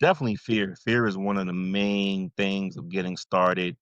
Definitely fear. Fear is one of the main things of getting started.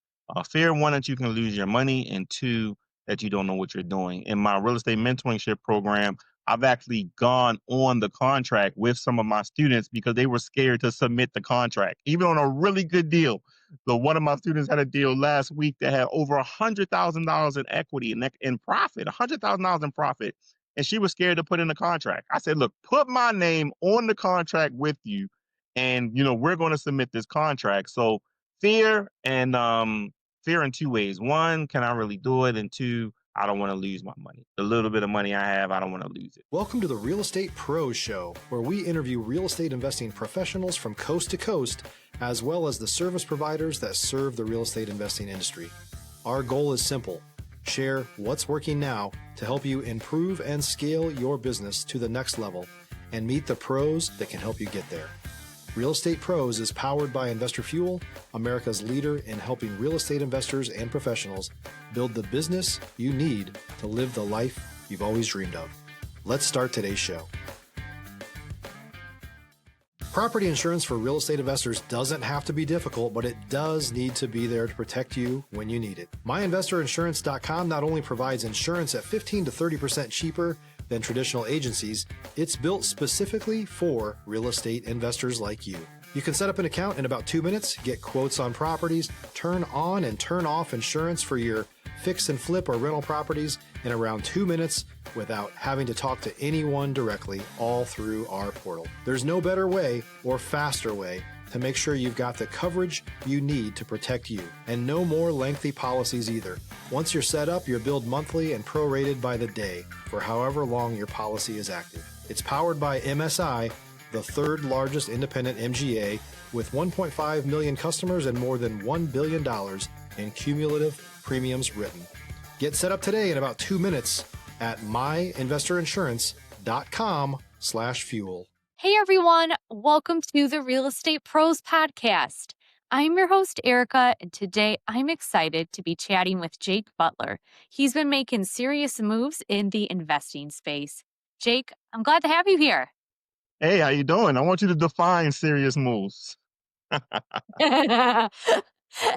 Fear, one, that you can lose your money, and two, that you don't know what you're doing. In my real estate mentorship program, I've actually gone on the contract with some of my students because they were scared to submit the contract, even on a really good deal. So one of my students had a deal last week that had over $100,000 in equity and in profit, $100,000 in profit, and she was scared to put in the contract. I said, "Look, put my name on the contract with you, and we're going to submit this contract." So fear and fear in two ways. One, can I really do it? And two, I don't want to lose my money. The little bit of money I have, I don't want to lose it. Welcome to the Real Estate Pros Show, where we interview real estate investing professionals from coast to coast, as well as the service providers that serve the real estate investing industry. Our goal is simple: share what's working now to help you improve and scale your business to the next level and meet the pros that can help you get there. Real Estate Pros is powered by Investor Fuel, America's leader in helping real estate investors and professionals build the business you need to live the life you've always dreamed of. Let's start today's show. Property insurance for real estate investors doesn't have to be difficult, but it does need to be there to protect you when you need it. MyInvestorInsurance.com not only provides insurance at 15 to 30% cheaper than traditional agencies, it's built specifically for real estate investors like you. You can set up an account in about 2 minutes, get quotes on properties, turn on and turn off insurance for your fix and flip or rental properties in around 2 minutes without having to talk to anyone directly, all through our portal. There's no better way or faster way to make sure you've got the coverage you need to protect you, and no more lengthy policies either. Once you're set up, you're billed monthly and prorated by the day for however long your policy is active. It's powered by MSI, the third largest independent MGA, with 1.5 million customers and more than $1 billion in cumulative premiums written. Get set up today in about 2 minutes at myinvestorinsurance.com/fuel. Hey everyone, welcome to the Real Estate Pros Podcast. I'm your host, Erika, and today I'm excited to be chatting with Jake Butler. He's been making serious moves in the investing space. Jake, I'm glad to have you here. Hey, how you doing? I want you to define serious moves.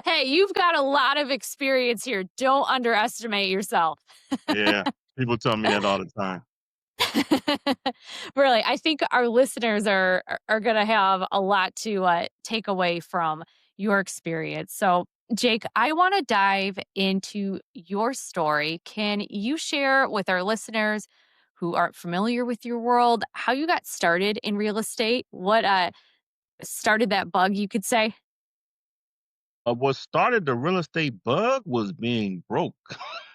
Hey, you've got a lot of experience here. Don't underestimate yourself. Yeah, people tell me that all the time. Really, I think our listeners are going to have a lot to take away from your experience. So, Jake, I want to dive into your story. Can you share with our listeners who aren't familiar with your world how you got started in real estate? What started that bug, you could say? What started the real estate bug was being broke.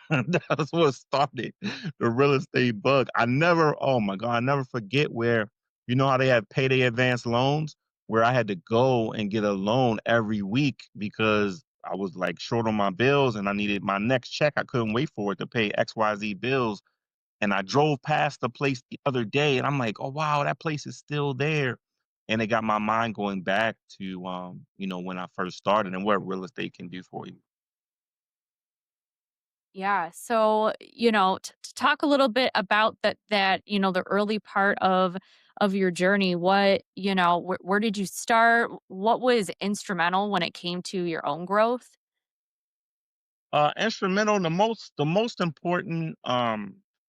That's what started the real estate bug. Oh my God, I never forget where, how they have payday advance loans, where I had to go and get a loan every week because I was like short on my bills and I needed my next check. I couldn't wait for it to pay XYZ bills. And I drove past the place the other day and I'm like, oh wow, that place is still there. And it got my mind going back to when I first started and what real estate can do for you. Yeah. So, to talk a little bit about the early part of your journey, where did you start? What was instrumental when it came to your own growth? Instrumental, the most important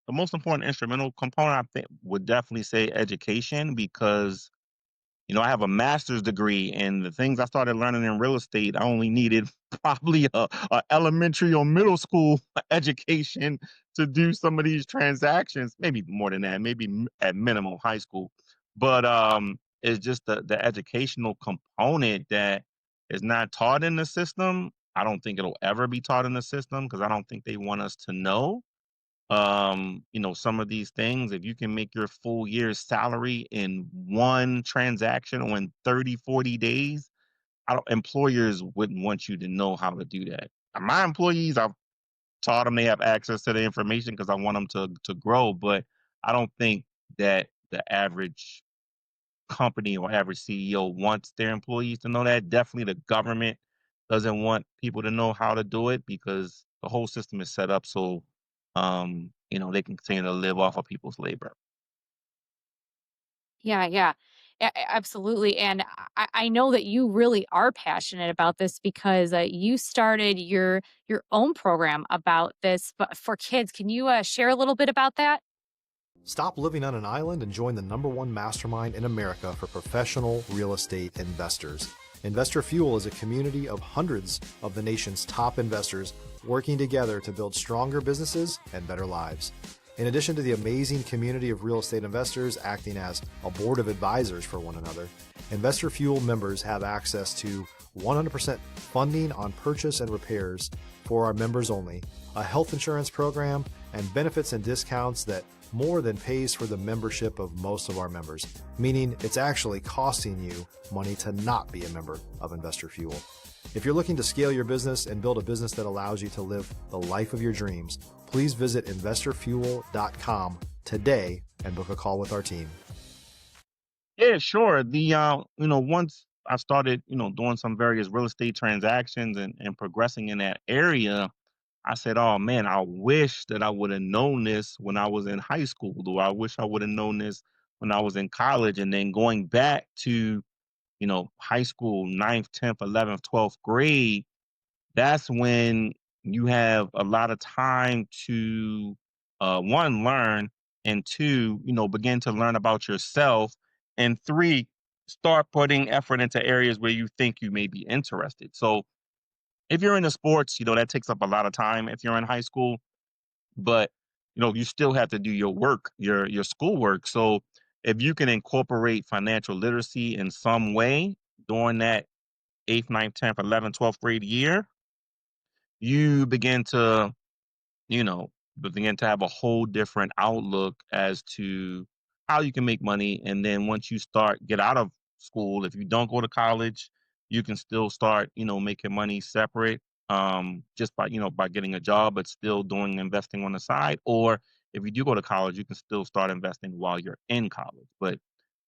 instrumental component I think would definitely say education because I have a master's degree, and the things I started learning in real estate, I only needed probably a elementary or middle school education to do some of these transactions. Maybe more than that, maybe at minimum high school. But it's just the educational component that is not taught in the system. I don't think it'll ever be taught in the system because I don't think they want us to know some of these things. If you can make your full year's salary in one transaction or in 30, 40 days, employers wouldn't want you to know how to do that. My employees, I've taught them they have access to the information because I want them to grow, but I don't think that the average company or average CEO wants their employees to know that. Definitely the government doesn't want people to know how to do it because the whole system is set up so they can continue to live off of people's labor. Yeah, yeah. Absolutely. And I know that you really are passionate about this because you started your own program about this, but for kids. Can you share a little bit about that? Stop living on an island and join the #1 mastermind in America for professional real estate investors. Investor Fuel is a community of hundreds of the nation's top investors working together to build stronger businesses and better lives. In addition to the amazing community of real estate investors acting as a board of advisors for one another, Investor Fuel members have access to 100% funding on purchase and repairs for our members only, a health insurance program, and benefits and discounts that more than pays for the membership of most of our members, meaning it's actually costing you money to not be a member of Investor Fuel. If you're looking to scale your business and build a business that allows you to live the life of your dreams, please visit investorfuel.com today and book a call with our team. Yeah, sure. Once I started, doing some various real estate transactions and progressing in that area, I said, "Oh man, I wish that I would have known this when I was in high school, or I wish I would have known this when I was in college." And then going back to, high school, ninth, 10th, 11th, 12th grade, that's when you have a lot of time to one, learn, and two, begin to learn about yourself, and three, start putting effort into areas where you think you may be interested. So if you're into sports, that takes up a lot of time if you're in high school, but you still have to do your work, your schoolwork. So if you can incorporate financial literacy in some way during that eighth, ninth, 10th, 11th, 12th grade year, you you know, begin to have a whole different outlook as to how you can make money. And then once you get out of school, if you don't go to college, you can still start, making money separate, just by getting a job, but still doing investing on the side. Or if you do go to college, you can still start investing while you're in college. But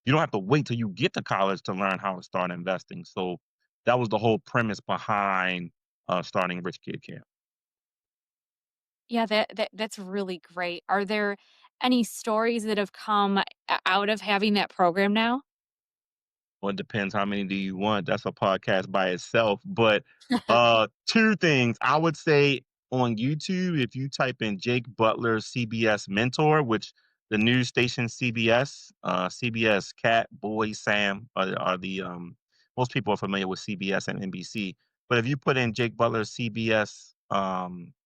you don't have to wait till you get to college to learn how to start investing. So that was the whole premise behind starting Rich Kid Camp. Yeah, that's really great. Are there any stories that have come out of having that program now? Well, it depends how many do you want. That's a podcast by itself. But two things I would say on YouTube, if you type in Jake Butler CBS mentor, which the news station CBS, CBS Cat, Boy, Sam are the most people are familiar with CBS and NBC. But if you put in Jake Butler CBS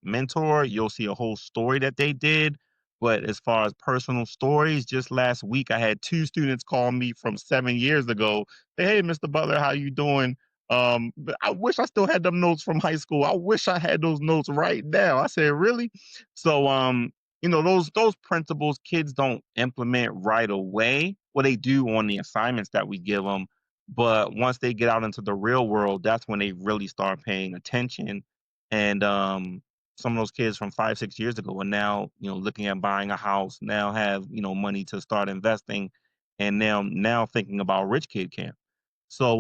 mentor, you'll see a whole story that they did. But as far as personal stories, just last week I had two students call me from 7 years ago. Say, "Hey, Mr. Butler, how you doing? But I wish I still had them notes from high school. I wish I had those notes right now." I said, "Really?" So, those principles kids don't implement right away. Well, they do on the assignments that we give them, but once they get out into the real world, that's when they really start paying attention. And some of those kids from 5, 6 years ago are now, looking at buying a house, now have, money to start investing, and now thinking about Rich Kid Camp. So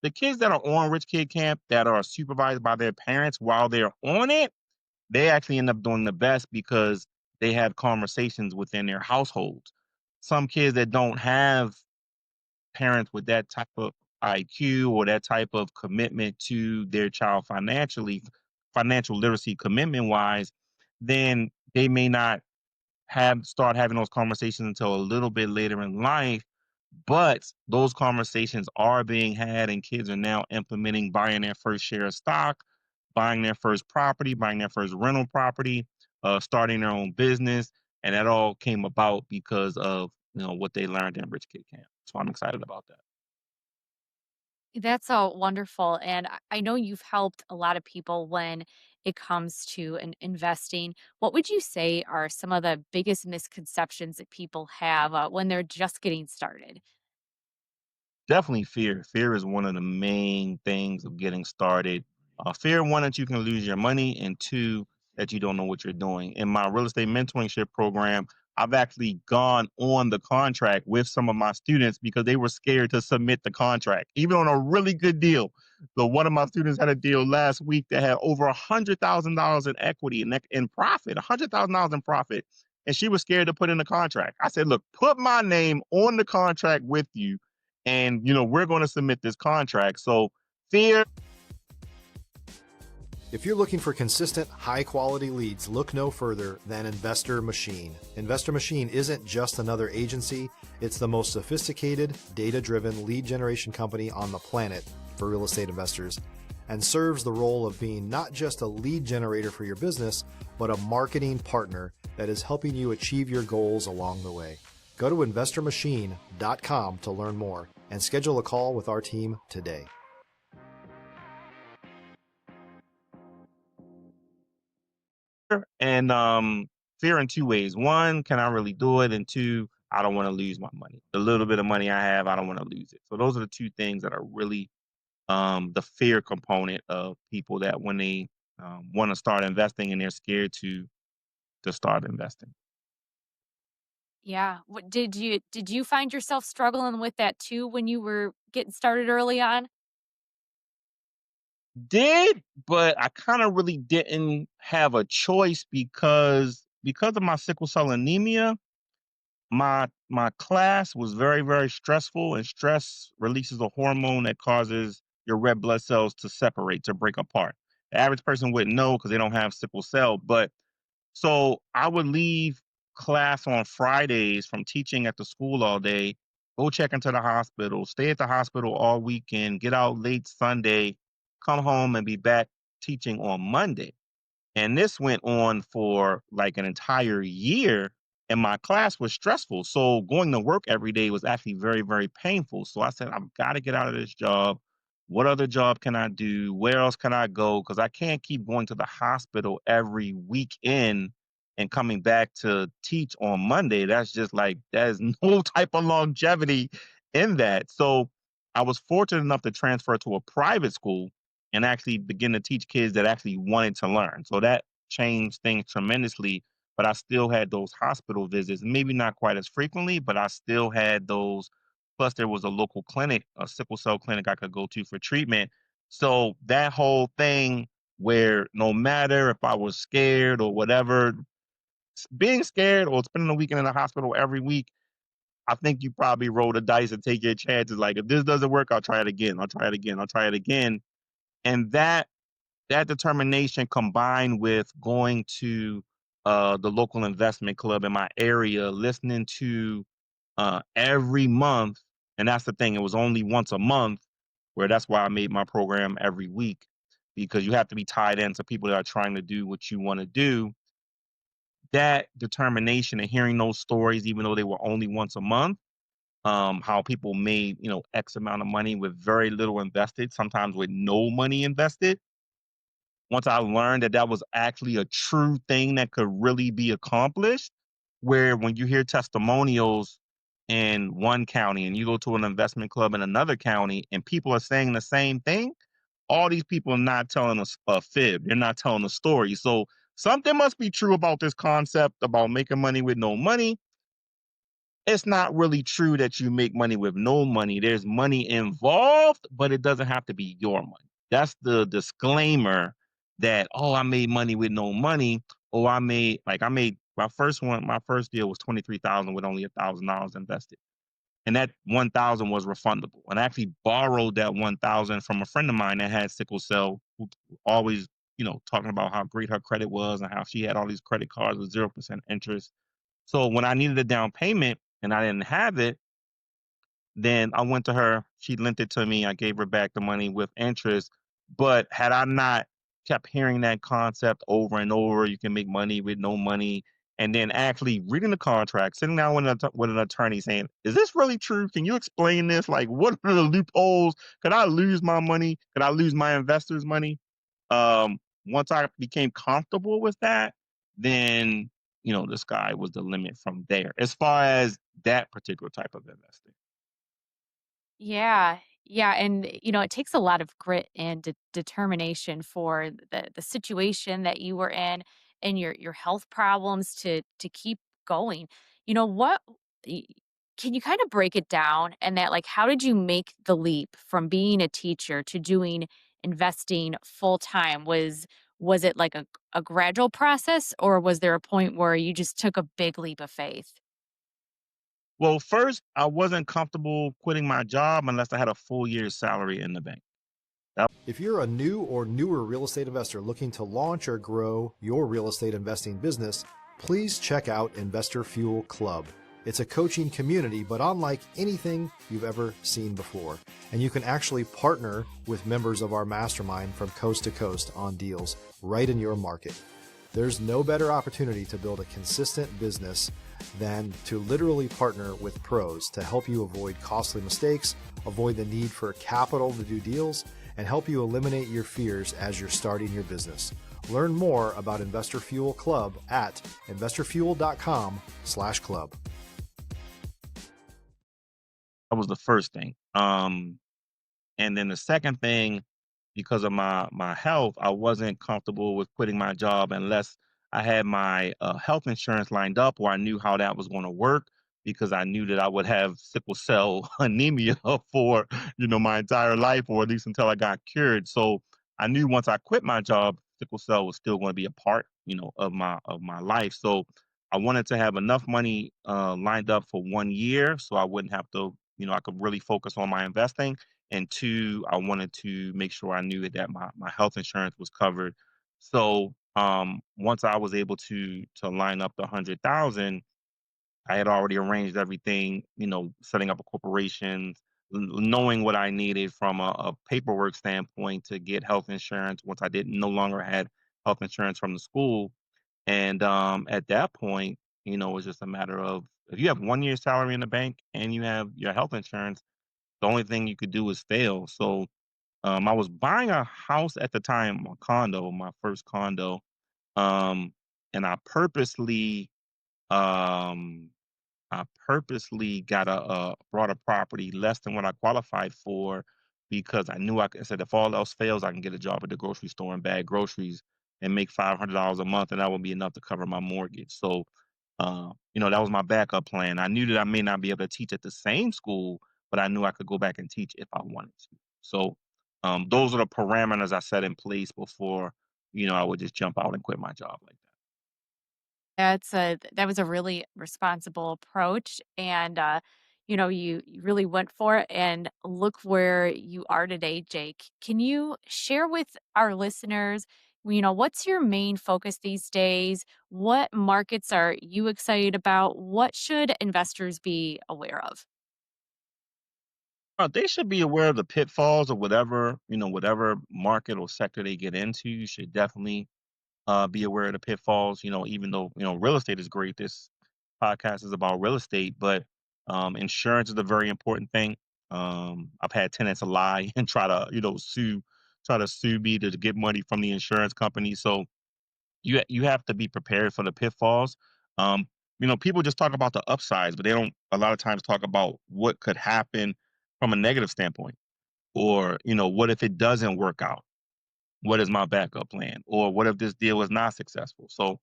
the kids that are on Rich Kid Camp that are supervised by their parents while they're on it, they actually end up doing the best because they have conversations within their households. Some kids that don't have parents with that type of IQ or that type of commitment to their child financially, financial literacy commitment wise, then they may not have start having those conversations until a little bit later in life. But those conversations are being had, and kids are now implementing buying their first share of stock, buying their first property, buying their first rental property, starting their own business, and that all came about because of what they learned in Rich Kid Camp. So I'm excited about that. That's so wonderful. And I know you've helped a lot of people when it comes to investing. What would you say are some of the biggest misconceptions that people have when they're just getting started? Definitely fear. Fear is one of the main things of getting started. Fear, one, that you can lose your money, and two, that you don't know what you're doing. In my real estate mentorship program, I've actually gone on the contract with some of my students because they were scared to submit the contract, even on a really good deal. So one of my students had a deal last week that had over $100,000 in equity and in profit, $100,000 in profit. and she was scared to put in the contract. I said, look, put my name on the contract with you, and we're going to submit this contract. So fear. If you're looking for consistent, high quality leads, look no further than Investor Machine. Investor Machine isn't just another agency, it's the most sophisticated, data driven lead generation company on the planet for real estate investors, and serves the role of being not just a lead generator for your business, but a marketing partner that is helping you achieve your goals along the way. Go to investormachine.com to learn more and schedule a call with our team today. And fear in two ways. One, can I really do it? And two, I don't want to lose my money. The little bit of money I have, I don't want to lose it. So those are the two things that are really the fear component of people that when they want to start investing and they're scared to start investing. Yeah. What did you find yourself struggling with that too when you were getting started early on? Did, but I kind of really didn't have a choice because of my sickle cell anemia. My class was very, very stressful, and stress releases a hormone that causes your red blood cells to separate, to break apart. The average person wouldn't know because they don't have sickle cell, but so I would leave class on Fridays from teaching at the school all day, go check into the hospital, stay at the hospital all weekend, get out late Sunday, come home and be back teaching on Monday. And this went on for like an entire year, and my class was stressful. So going to work every day was actually very, very painful. So I said, I've got to get out of this job. What other job can I do? Where else can I go? Because I can't keep going to the hospital every weekend and coming back to teach on Monday. That's just like, there's no type of longevity in that. So I was fortunate enough to transfer to a private school and actually begin to teach kids that actually wanted to learn. So that changed things tremendously. But I still had those hospital visits, maybe not quite as frequently, but I still had those. Plus, there was a local clinic, a sickle cell clinic I could go to for treatment. So that whole thing where no matter if I was scared or whatever, being scared or spending a weekend in the hospital every week, I think you probably roll the dice and take your chances. Like, if this doesn't work, I'll try it again. I'll try it again. I'll try it again. And that determination combined with going to the local investment club in my area, listening to every month, and that's the thing, it was only once a month, where that's why I made my program every week, because you have to be tied into people that are trying to do what you want to do. That determination and hearing those stories, even though they were only once a month, how people made, X amount of money with very little invested, sometimes with no money invested. Once I learned that that was actually a true thing that could really be accomplished, where when you hear testimonials in one county and you go to an investment club in another county and people are saying the same thing, all these people are not telling us a fib. They're not telling a story. So something must be true about this concept about making money with no money. It's not really true that you make money with no money. There's money involved, but it doesn't have to be your money. That's the disclaimer that, oh, I made money with no money. Or I made my first deal was 23,000 with only $1,000 invested. And that 1,000 was refundable. And I actually borrowed that 1,000 from a friend of mine that had sickle cell, who always, talking about how great her credit was and how she had all these credit cards with 0% interest. So when I needed a down payment and I didn't have it, then I went to her. She lent it to me. I gave her back the money with interest. But had I not kept hearing that concept over and over, you can make money with no money, and then actually reading the contract, sitting down with an attorney saying, "Is this really true? Can you explain this? Like, what are the loopholes? Could I lose my money? Could I lose my investors' money?" Um, Once I became comfortable with that, then the sky was the limit from there, as far as that particular type of investing. Yeah. Yeah, and it takes a lot of grit and determination for the situation that you were in and your health problems to keep going. What y- can you kind of break it down and that like how did you make the leap from being a teacher to doing investing full time? Was it like a gradual process, or was there a point where you just took a big leap of faith? Well, first, I wasn't comfortable quitting my job unless I had a full year's salary in the bank. That If you're a new or newer real estate investor looking to launch or grow your real estate investing business, please check out Investor Fuel Club. It's a coaching community, but unlike anything you've ever seen before. And you can actually partner with members of our mastermind from coast to coast on deals right in your market. There's no better opportunity to build a consistent business than to literally partner with pros to help you avoid costly mistakes, avoid the need for capital to do deals, and help you eliminate your fears as you're starting your business. Learn more about Investor Fuel Club at investorfuel.com/club. was the first thing. And then the second thing, because of my health, I wasn't comfortable with quitting my job unless I had my health insurance lined up, or I knew how that was going to work, because I knew that I would have sickle cell anemia for my entire life, or at least until I got cured. So I knew once I quit my job, sickle cell was still going to be a part of my life. So I wanted to have enough money lined up for 1 year, so I wouldn't have to, I could really focus on my investing. And two, I wanted to make sure I knew that my health insurance was covered. So once I was able to line up the 100,000, I had already arranged everything, setting up a corporation, knowing what I needed from a paperwork standpoint to get health insurance once I didn't no longer had health insurance from the school. And at that point, it's just a matter of, if you have 1 year's salary in the bank and you have your health insurance, the only thing you could do is fail. So I was buying a house at the time, a condo, my first condo, um, and um, I purposely got brought a property less than what I qualified for, because I knew I said, if all else fails, I can get a job at the grocery store and bag groceries and make $500 a month, and that would be enough to cover my mortgage. So, that was my backup plan. I knew that I may not be able to teach at the same school, but I knew I could go back and teach if I wanted to. So, those are the parameters I set in place before, I would just jump out and quit my job like that. That was a really responsible approach, and you really went for it, and look where you are today, Jake. Can you share with our listeners, what's your main focus these days? What markets are you excited about? What should investors be aware of? They should be aware of the pitfalls of whatever market or sector they get into. You should definitely be aware of the pitfalls. Even though real estate is great, this podcast is about real estate, but insurance is a very important thing. I've had tenants lie and try to sue me to get money from the insurance company. So you have to be prepared for the pitfalls. Um, people just talk about the upsides, but they don't a lot of times talk about what could happen from a negative standpoint, or what if it doesn't work out? What is my backup plan? Or what if this deal is not successful? So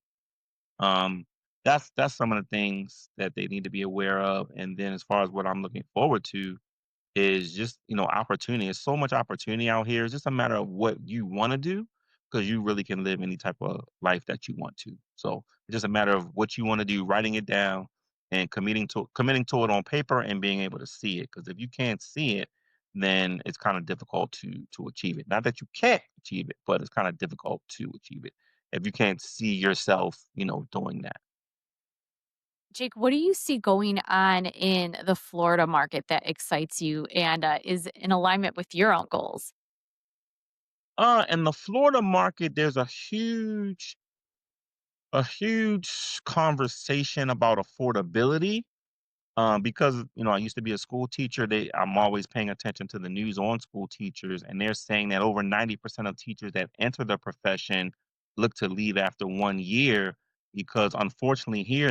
um, that's some of the things that they need to be aware of. And then as far as what I'm looking forward to, is just opportunity. There's so much opportunity out here. It's just a matter of what you want to do, because you really can live any type of life that you want to. So it's just a matter of what you want to do, writing it down, and committing to it on paper and being able to see it. Because if you can't see it, then it's kind of difficult to achieve it. Not that you can't achieve it, but it's kind of difficult to achieve it if you can't see yourself, doing that. Jake, what do you see going on in the Florida market that excites you and is in alignment with your own goals? In the Florida market, there's a huge conversation about affordability. Because I used to be a school teacher, I'm always paying attention to the news on school teachers, and they're saying that over 90% of teachers that enter the profession look to leave after 1 year, because unfortunately here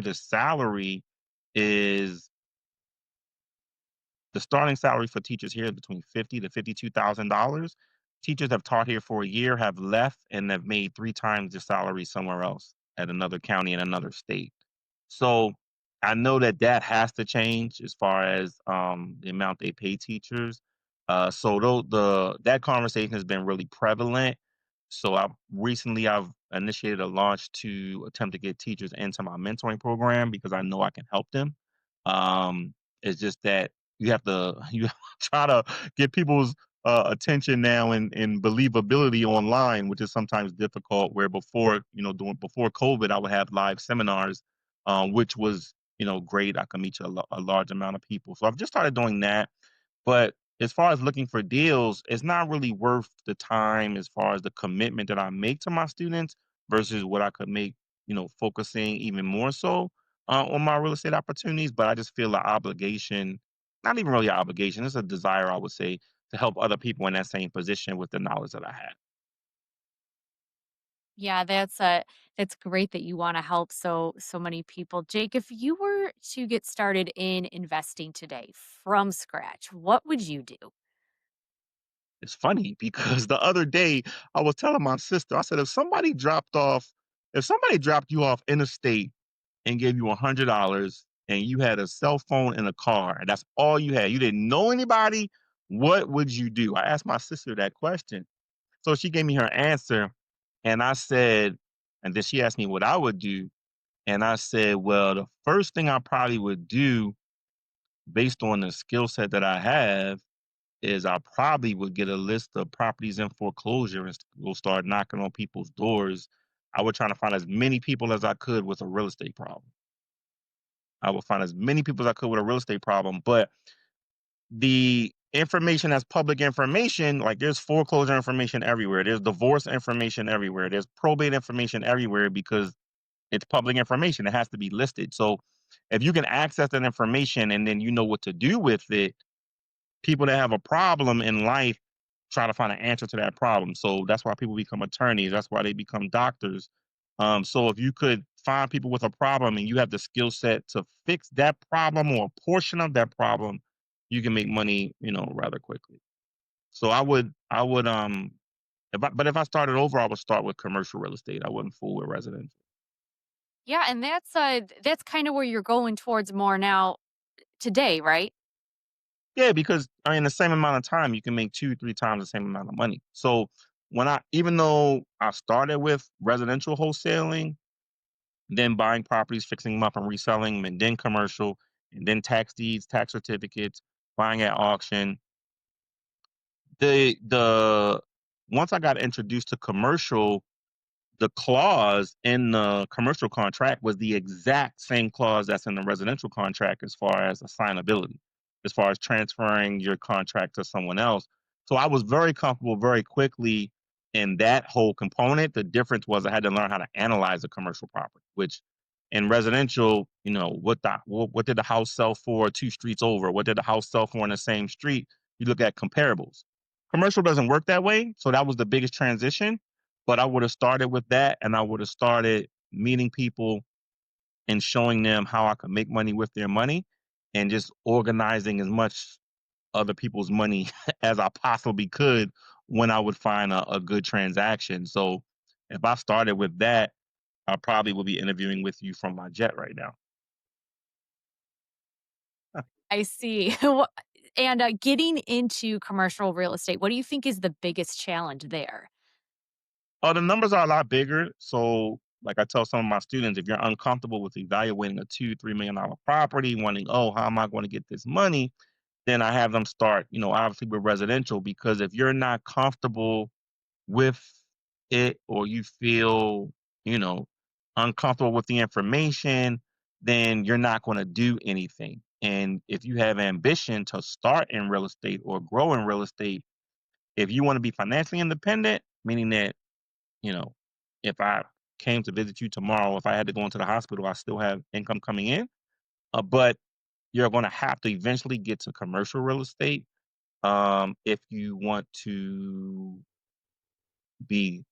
is the starting salary for teachers here is between $50,000 to $52,000. Teachers have taught here for a year, have left, and have made 3 times their salary somewhere else at another county in another state. So I know that that has to change as far as the amount they pay teachers. So that conversation has been really prevalent. So I've initiated a launch to attempt to get teachers into my mentoring program because I know I can help them. It's just that you have to you try to get people's attention now and believability online, which is sometimes difficult. Where before, doing before COVID, I would have live seminars, which was great. I could meet a large amount of people. So I've just started doing that. But as far as looking for deals, it's not really worth the time as far as the commitment that I make to my students versus what I could make, focusing even more so on my real estate opportunities. But I just feel the obligation, not even really an obligation, it's a desire, I would say, to help other people in that same position with the knowledge that I have. Yeah, that's great that you want to help so many people. Jake, if you were to get started in investing today from scratch, what would you do? It's funny because the other day I was telling my sister, I said, if somebody dropped you off in a state and gave you $100 and you had a cell phone and a car, and that's all you had, you didn't know anybody, what would you do? I asked my sister that question. So she gave me her answer, and I said, and then she asked me what I would do. And I said, well, the first thing I probably would do based on the skill set that I have is I probably would get a list of properties in foreclosure and go start knocking on people's doors. I would try to find as many people as I could with a real estate problem. I would find as many people as I could with a real estate problem. But the information that's public information, like there's foreclosure information everywhere, there's divorce information everywhere, there's probate information everywhere because it's public information. It has to be listed. So if you can access that information and then you know what to do with it, people that have a problem in life try to find an answer to that problem. So that's why people become attorneys. That's why they become doctors. So if you could find people with a problem and you have the skill set to fix that problem or a portion of that problem, you can make money, rather quickly. So but if I started over, I would start with commercial real estate. I wouldn't fool with residential. Yeah, and that's kind of where you're going towards more now today, right? Yeah, because in the same amount of time, you can make 2, 3 times the same amount of money. So even though I started with residential wholesaling, then buying properties, fixing them up and reselling them, and then commercial, and then tax deeds, tax certificates, buying at auction. The once I got introduced to commercial, the clause in the commercial contract was the exact same clause that's in the residential contract as far as assignability, as far as transferring your contract to someone else. So I was very comfortable very quickly in that whole component. The difference was I had to learn how to analyze a commercial property, which in residential, what did the house sell for 2 streets over? What did the house sell for in the same street? You look at comparables. Commercial doesn't work that way. So that was the biggest transition, but I would have started with that and I would have started meeting people and showing them how I could make money with their money and just organizing as much other people's money as I possibly could when I would find a good transaction. So if I started with that, I probably would be interviewing with you from my jet right now. I see. And getting into commercial real estate, what do you think is the biggest challenge there? Oh, the numbers are a lot bigger. So, like I tell some of my students, if you're uncomfortable with evaluating a $2, $3 million property, wondering, oh, how am I going to get this money? Then I have them start, obviously with residential, because if you're not comfortable with it or you feel, you know, uncomfortable with the information, then you're not going to do anything. And if you have ambition to start in real estate or grow in real estate, if you want to be financially independent, meaning that you know, if I came to visit you tomorrow, if I had to go into the hospital, I still have income coming in. But you're going to have to eventually get to commercial real estate if you want to be.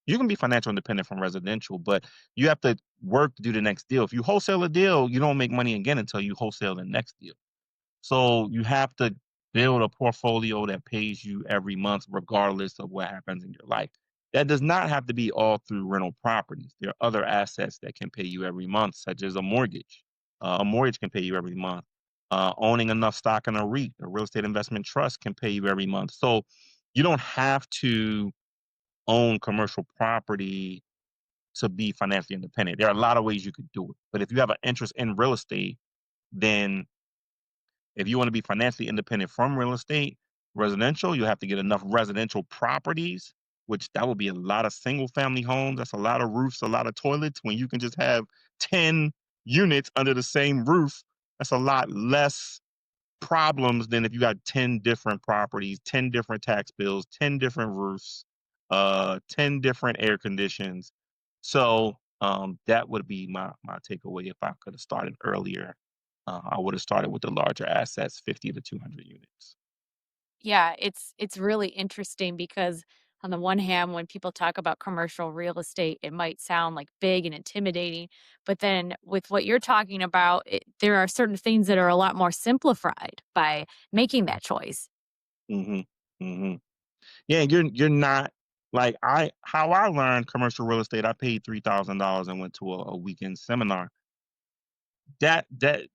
You can be financial independent from residential, but you have to work to do the next deal. If you wholesale a deal, you don't make money again until you wholesale the next deal. So you have to build a portfolio that pays you every month, regardless of what happens in your life. That does not have to be all through rental properties. There are other assets that can pay you every month, such as a mortgage. A mortgage can pay you every month. Owning enough stock in a REIT, a real estate investment trust, can pay you every month. So you don't have to own commercial property to be financially independent. There are a lot of ways you could do it. But if you have an interest in real estate, then if you want to be financially independent from real estate, residential, you have to get enough residential properties, which that would be a lot of single family homes. That's a lot of roofs, a lot of toilets. When you can just have 10 units under the same roof, that's a lot less problems than if you got 10 different properties, 10 different tax bills, 10 different roofs, 10 different air conditions. So that would be my takeaway. If I could have started earlier, I would have started with the larger assets, 50 to 200 units. Yeah, it's really interesting because on the one hand, when people talk about commercial real estate, it might sound like big and intimidating, but then with what you're talking about, there are certain things that are a lot more simplified by making that choice. Hmm. Hmm. Yeah, you're not like I how I learned commercial real estate. I paid $3,000 and went to a weekend seminar. That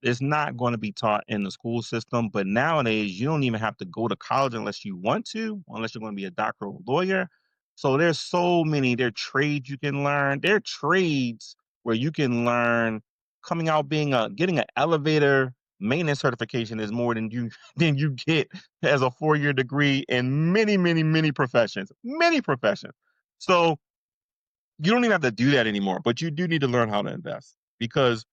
is not gonna be taught in the school system, but nowadays, you don't even have to go to college unless you want to, unless you're gonna be a doctor or a lawyer. So there's so many there are trades you can learn. There are trades where you can learn coming out being a getting an elevator maintenance certification is more than you than you get as a four-year degree in many, many, many professions, many professions. So you don't even have to do that anymore, but you do need to learn how to invest because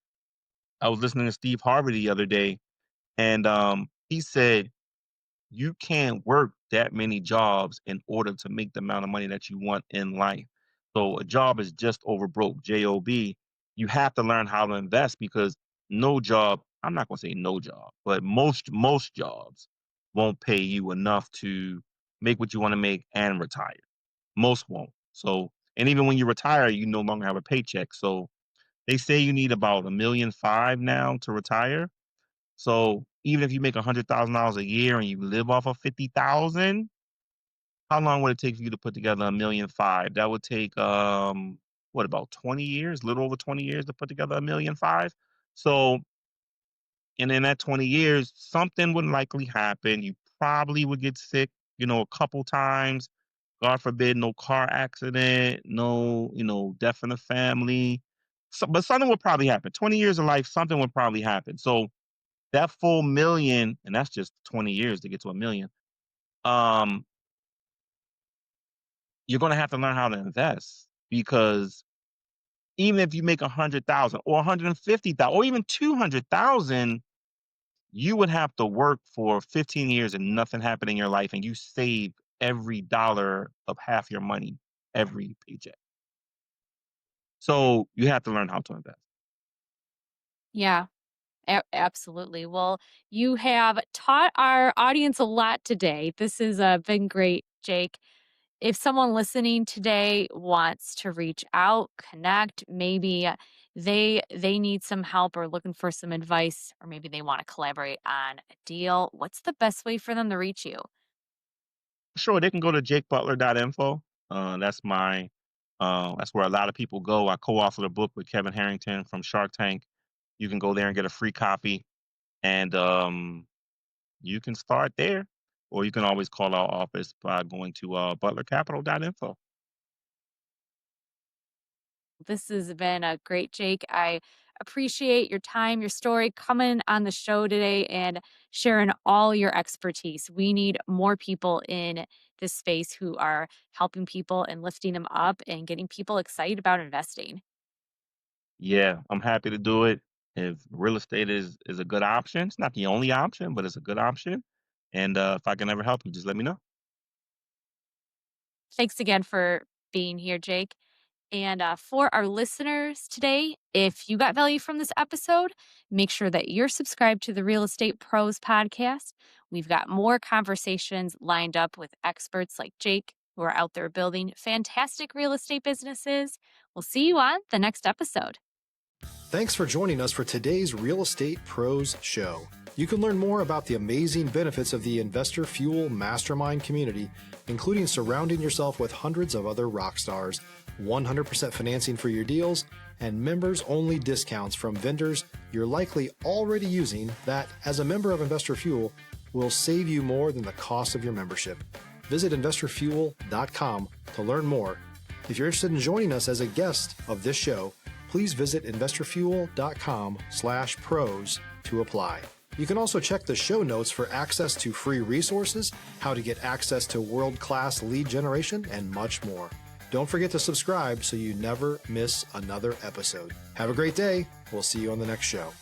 I was listening to Steve Harvey the other day, and he said you can't work that many jobs in order to make the amount of money that you want in life. So a job is just over broke, job. You have to learn how to invest because no job, I'm not going to say no job, but most jobs won't pay you enough to make what you want to make and retire. Most won't. So, and even when you retire, you no longer have a paycheck. So they say you need about 1,500,000 now to retire. So even if you make $100,000 a year and you live off of 50,000, how long would it take for you to put together 1,500,000? That would take what about 20 years, a little over 20 years to put together 1,500,000. So, and in that 20 years, something would likely happen. You probably would get sick, a couple times. God forbid, no car accident, no, death in the family. So, but something would probably happen. 20 years of life, something would probably happen. So that full million, and that's just 20 years to get to a million. Um, you're gonna have to learn how to invest because even if you make 100,000 or 150,000 or even 200,000, you would have to work for 15 years and nothing happened in your life, and you save every dollar of half your money every paycheck. So you have to learn how to invest. Yeah, absolutely. Well, you have taught our audience a lot today. This has been great, Jake. If someone listening today wants to reach out, connect, maybe they need some help or looking for some advice, or maybe they want to collaborate on a deal, what's the best way for them to reach you? Sure, they can go to jakebutler.info. That's where a lot of people go. I co-authored a book with Kevin Harrington from Shark Tank. You can go there and get a free copy, and you can start there, or you can always call our office by going to butlercapital.info. This has been a great, Jake. I appreciate your time, your story, coming on the show today and sharing all your expertise. We need more people in this space who are helping people and lifting them up and getting people excited about investing. Yeah, I'm happy to do it. If real estate is a good option, it's not the only option, but it's a good option. And if I can ever help you, just let me know. Thanks again for being here, Jake. And for our listeners today, if you got value from this episode, make sure that you're subscribed to the Real Estate Pros podcast. We've got more conversations lined up with experts like Jake who are out there building fantastic real estate businesses. We'll see you on the next episode. Thanks for joining us for today's Real Estate Pros Show. You can learn more about the amazing benefits of the Investor Fuel Mastermind community, including surrounding yourself with hundreds of other rock stars, 100% financing for your deals, and members-only discounts from vendors you're likely already using that, as a member of Investor Fuel, will save you more than the cost of your membership. Visit investorfuel.com to to learn more. If you're interested in joining us as a guest of this show, please visit investorfuel.com/pros to apply. You can also check the show notes for access to free resources, how to get access to world-class lead generation, and much more. Don't forget to subscribe so you never miss another episode. Have a great day. We'll see you on the next show.